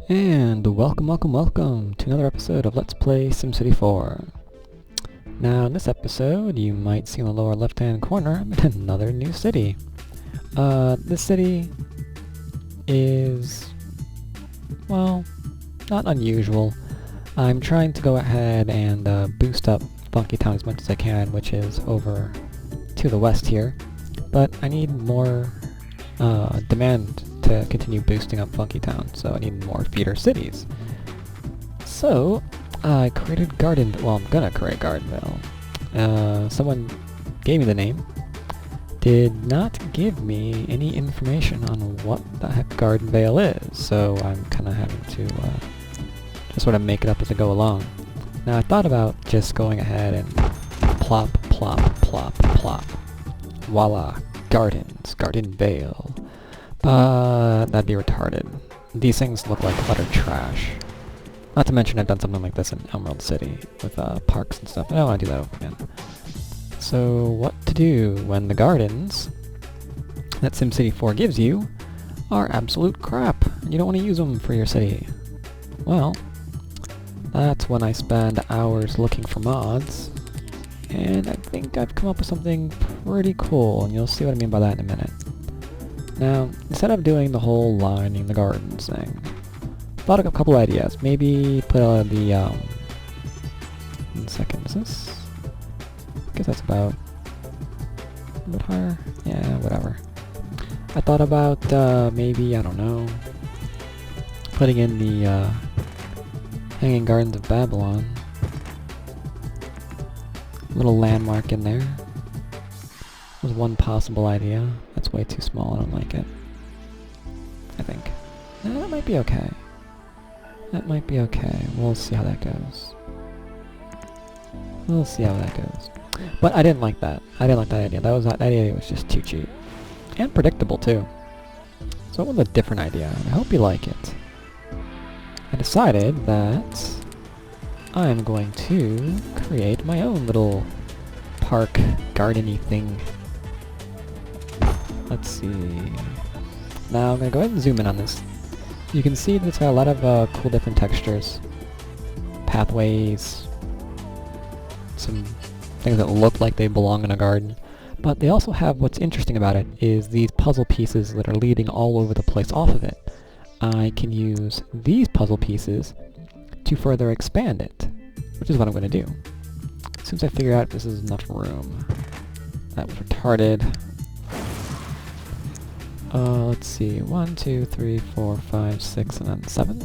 And welcome to another episode of Let's Play SimCity 4. Now, in this episode, you might see in the lower left-hand corner, I'm in another new city. This city is, well, not unusual. I'm trying to go ahead and boost up Funkytown as much as I can, which is over to the west here. But I need more demand to continue boosting up Funkytown, so I need more feeder cities. So, I created well, I'm gonna create Gardenvale. Someone gave me the name, did not give me any information on what the heck Gardenvale is, so I'm kinda having to just sort of make it up as I go along. Now, I thought about just going ahead and plop, plop, plop, plop. Voila! Gardens, Gardenvale. That'd be retarded. These things look like utter trash. Not to mention I've done something like this in Emerald City with parks and stuff. I don't want to do that over again. So what to do when the gardens that SimCity 4 gives you are absolute crap and you don't want to use them for your city? Well, that's when I spend hours looking for mods, and I think I've come up with something pretty cool, and you'll see what I mean by that in a minute. Now, instead of doing the whole lining the gardens thing, thought of a couple ideas. Maybe put the, 1 second, is this? I guess that's about a bit higher. Yeah, whatever. I thought about, maybe, I don't know, putting in the, Hanging Gardens of Babylon. Little landmark in there. Was one possible idea. That's way too small, I don't like it. I think. No, that might be okay. That might be okay. We'll see how that goes. We'll see how that goes. But I didn't like that. I didn't like that idea. That idea was just too cheap. And predictable, too. So I went with a different idea, and I hope you like it. I decided that I'm going to create my own little park garden-y thing. Let's see. Now I'm going to go ahead and zoom in on this. You can see that it's got a lot of cool different textures. Pathways. Some things that look like they belong in a garden. But they also have, what's interesting about it is these puzzle pieces that are leading all over the place off of it. I can use these puzzle pieces to further expand it, which is what I'm going to do. As soon as I figure out if this is enough room. That was retarded. Let's see. 1, 2, 3, 4, 5, 6, and then 7.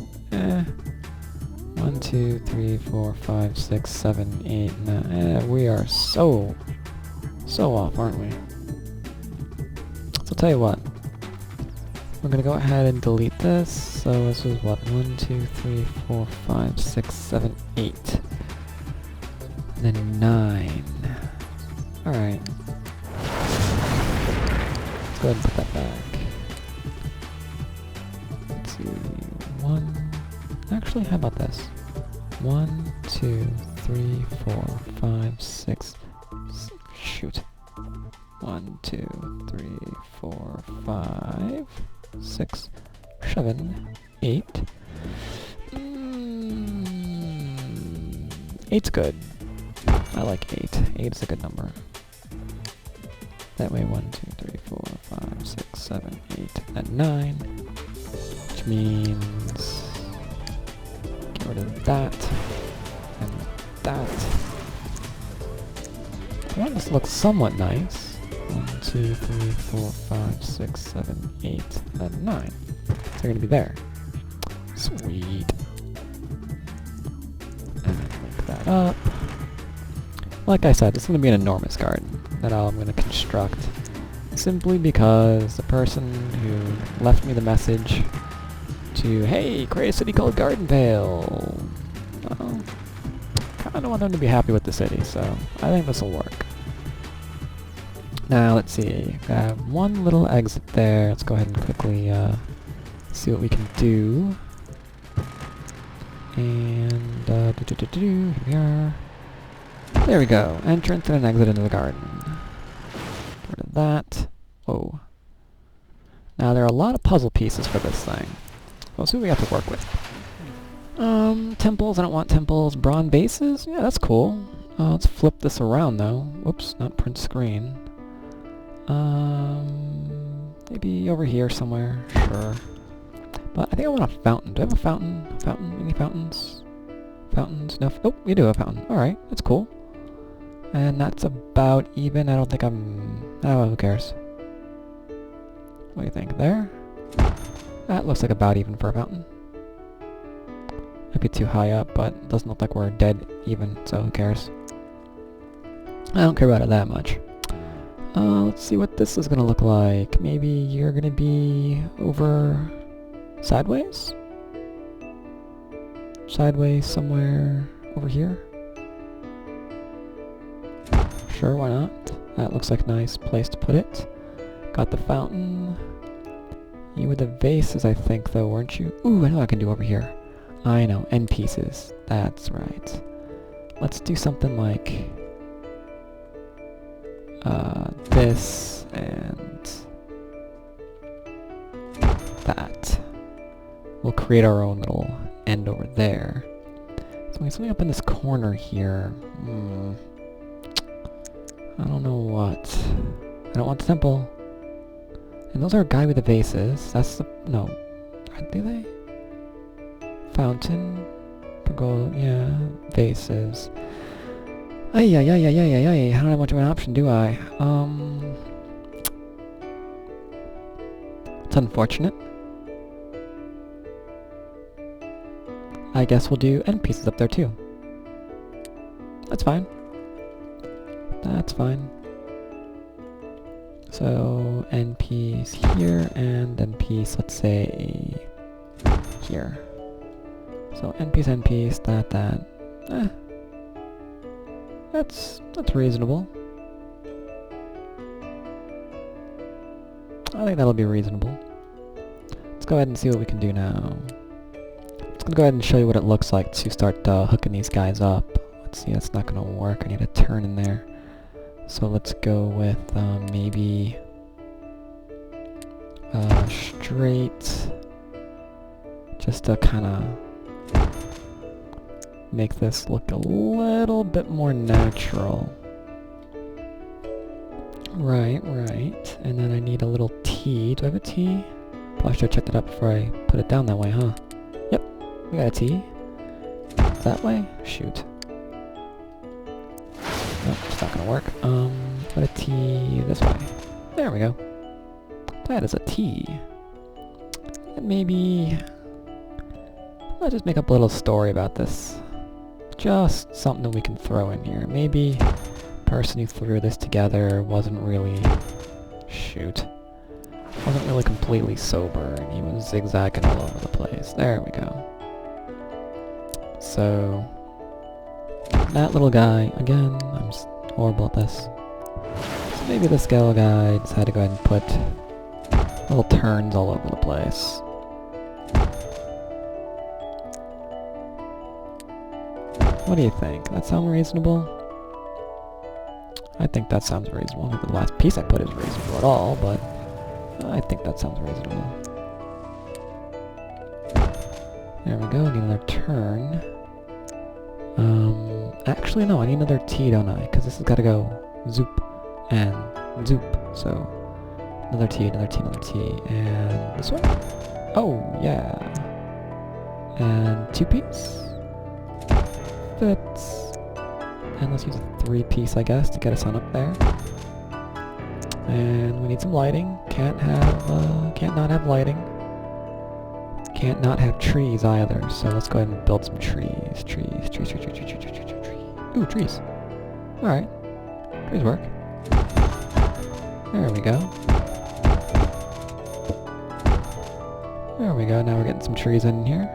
1, 2, 3, 4, 5, 6, 7, 8, 9. We are so off, aren't we? So I'll tell you what. We're gonna go ahead and delete this. So this was what? 1, 2, 3, 4, 5, 6, 7, 8. And then 9. Alright. Let's go ahead and put that back. Let's see. 1. Actually, how about this? 1, 2, 3, 4, 5, 6. Shoot. 1, 2, 3, 4, 5, 6, 7, 8. 8's good. I like 8. 8 is a good number. That way 1, 2, 3, 4, 5, 6, 7, 8, and 9. Which means get rid of that and that. I want this to look somewhat nice. 1, 2, 3, 4, 5, 6, 7, 8, and 9. So they're gonna be there. Sweet. And then link that up. Like I said, this is gonna be an enormous garden that I'm gonna construct simply because the person who left me the message to, hey, create a city called Gardenvale. Well, kinda want them to be happy with the city, so I think this will work. Now, let's see. I have one little exit there. Let's go ahead and quickly see what we can do. And, here we are. There we go. Entrance and an exit into the garden. Get rid of that. Whoa. Now, there are a lot of puzzle pieces for this thing. We'll see what we have to work with. Temples, I don't want temples. Bronze bases? Yeah, that's cool. Let's flip this around though. Whoops, not print screen. Maybe over here somewhere, sure. But I think I want a fountain. Do I have a fountain? Fountain? Any fountains? Fountains? No. Oh, we do have a fountain. Alright, that's cool. And that's about even. I don't think I'm... Oh, who cares? What do you think? There? That looks like about even for a fountain. Might be too high up, but it doesn't look like we're dead even, so who cares? I don't care about it that much. Let's see what this is gonna look like. Maybe you're gonna be over... sideways? Sideways somewhere over here? Sure, why not? That looks like a nice place to put it. Got the fountain. You were the vases, I think, though, weren't you? Ooh, I know what I can do over here. I know, end pieces. That's right. Let's do something like... this and... that. We'll create our own little end over there. So we have something up in this corner here. I don't know what. I don't want the temple. And those are a guy with the vases. That's the... no. Do they? Fountain. Pergola. Yeah. Vases. Ay. I don't have much of an option, do I? It's unfortunate. I guess we'll do end pieces up there too. That's fine. That's fine. So, end piece here, and end piece, let's say, here. So, end piece, that. That's reasonable. I think that'll be reasonable. Let's go ahead and see what we can do now. Let's go ahead and show you what it looks like to start hooking these guys up. Let's see, that's not gonna work. I need a turn in there. So let's go with maybe straight, just to kind of make this look a little bit more natural. Right. And then I need a little T. Do I have a T? Probably should have checked it out before I put it down that way, huh? Yep, we got a T. That way? Shoot. Nope, it's not gonna work. Put a T this way. There we go. That is a T. And maybe... let's just make up a little story about this. Just something that we can throw in here. Maybe the person who threw this together wasn't really... shoot. Wasn't really completely sober, and he was zigzagging all over the place. There we go. So... that little guy, again, I'm just horrible at this. So maybe this little guy just had to go ahead and put little turns all over the place. What do you think? That sound reasonable? I think that sounds reasonable. I think the last piece I put is reasonable at all, but I think that sounds reasonable. There we go, need another turn. Actually no, I need another T, don't I? Because this has got to go zoop and zoop. So, another T, and this one? Oh, yeah. And 2-piece? Fits. And let's use a 3-piece, I guess, to get us on up there. And we need some lighting. Can't not have lighting. Can't not have trees either, so let's go ahead and build some trees. Ooh, trees. Alright. Trees work. There we go. There we go, now we're getting some trees in here.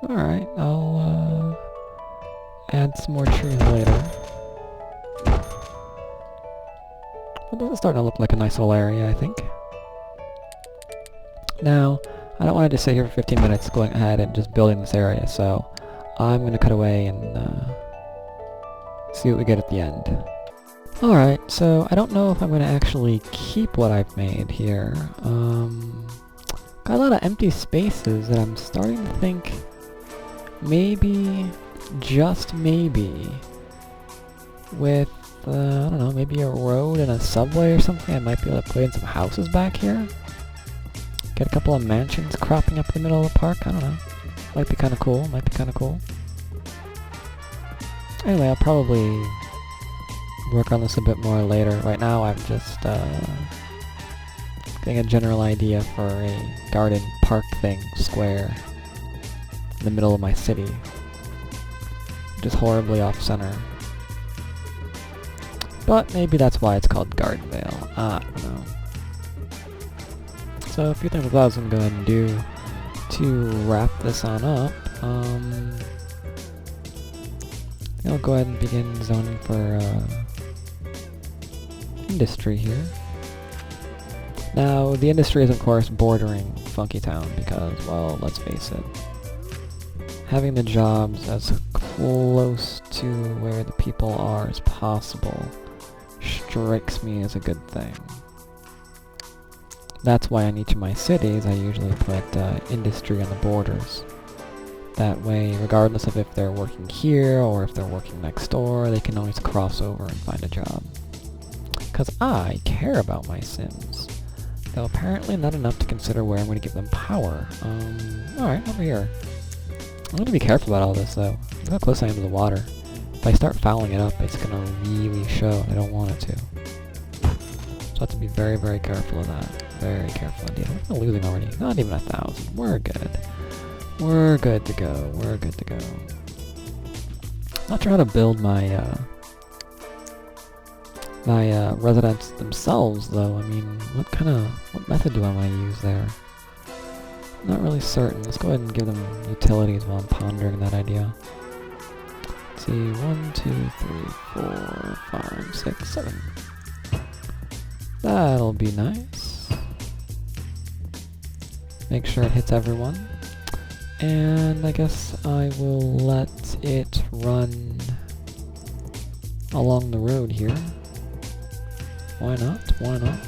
Alright, I'll add some more trees later. Well, this is starting to look like a nice little area, I think. Now, I don't want to just sit here for 15 minutes going ahead and just building this area, so I'm going to cut away and see what we get at the end. Alright, so I don't know if I'm going to actually keep what I've made here. Got a lot of empty spaces that I'm starting to think maybe, just maybe, with, I don't know, maybe a road and a subway or something, I might be able to put in some houses back here. Get a couple of mansions cropping up in the middle of the park, I don't know. Might be kind of cool, might be kind of cool. Anyway, I'll probably work on this a bit more later. Right now I'm just getting a general idea for a garden park thing, square, in the middle of my city. Just horribly off-center. But maybe that's why it's called Gardenvale. I don't know. So a few things I thought I was going to go ahead and do to wrap this on up. I'll go ahead and begin zoning for industry here. Now, the industry is of course bordering Funkytown because, well, let's face it, having the jobs as close to where the people are as possible strikes me as a good thing. That's why in each of my cities I usually put industry on the borders. That way, regardless of if they're working here or if they're working next door, they can always cross over and find a job. Because I care about my Sims. Though apparently not enough to consider where I'm going to give them power. Alright, over here. I'm going to be careful about all this though. Look how close I am to the water. If I start fouling it up, it's going to really show. I don't want it to. So I have to be very, very careful of that. Very careful indeed. We're losing already. Not even 1,000. We're good. We're good to go. We're good to go. Not sure how to build my residents themselves, though. I mean, what method do I want to use there? Not really certain. Let's go ahead and give them utilities while I'm pondering that idea. Let's see, 1, 2, 3, 4, 5, 6, 7. That'll be nice. Make sure it hits everyone. And I guess I will let it run along the road here. Why not? Why not?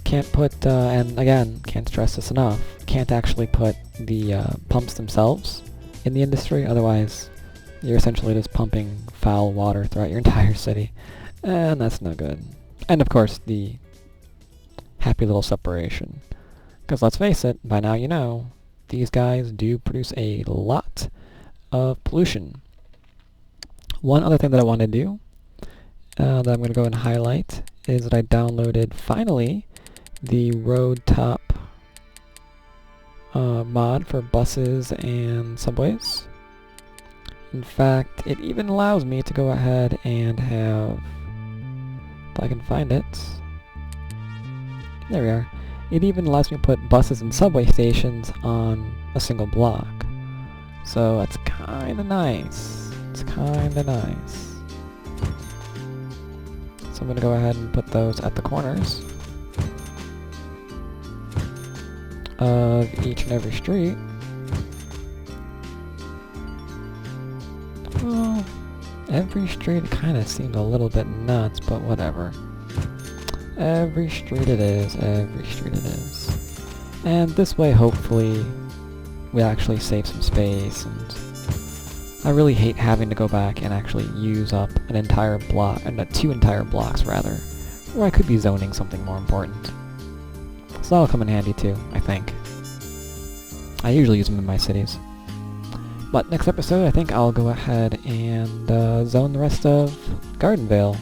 Can't put, and again, can't stress this enough, can't actually put the pumps themselves in the industry, otherwise you're essentially just pumping foul water throughout your entire city, and that's no good. And of course, the happy little separation. Because let's face it, by now you know, these guys do produce a lot of pollution. One other thing that I want to do, that I'm going to go and highlight, is that I downloaded, finally, the road top mod for buses and subways. In fact, it even allows me to go ahead and have, if I can find it, there we are. It even allows me to put buses and subway stations on a single block. So that's kinda nice. It's kinda nice. So I'm gonna go ahead and put those at the corners of each and every street. Well, every street kinda seems a little bit nuts, but whatever. Every street it is, every street it is. And this way, hopefully, we actually save some space, and I really hate having to go back and actually use up an entire block, and 2 entire blocks rather, where I could be zoning something more important. So that'll come in handy too, I think. I usually use them in my cities. But next episode, I think I'll go ahead and zone the rest of Gardenvale.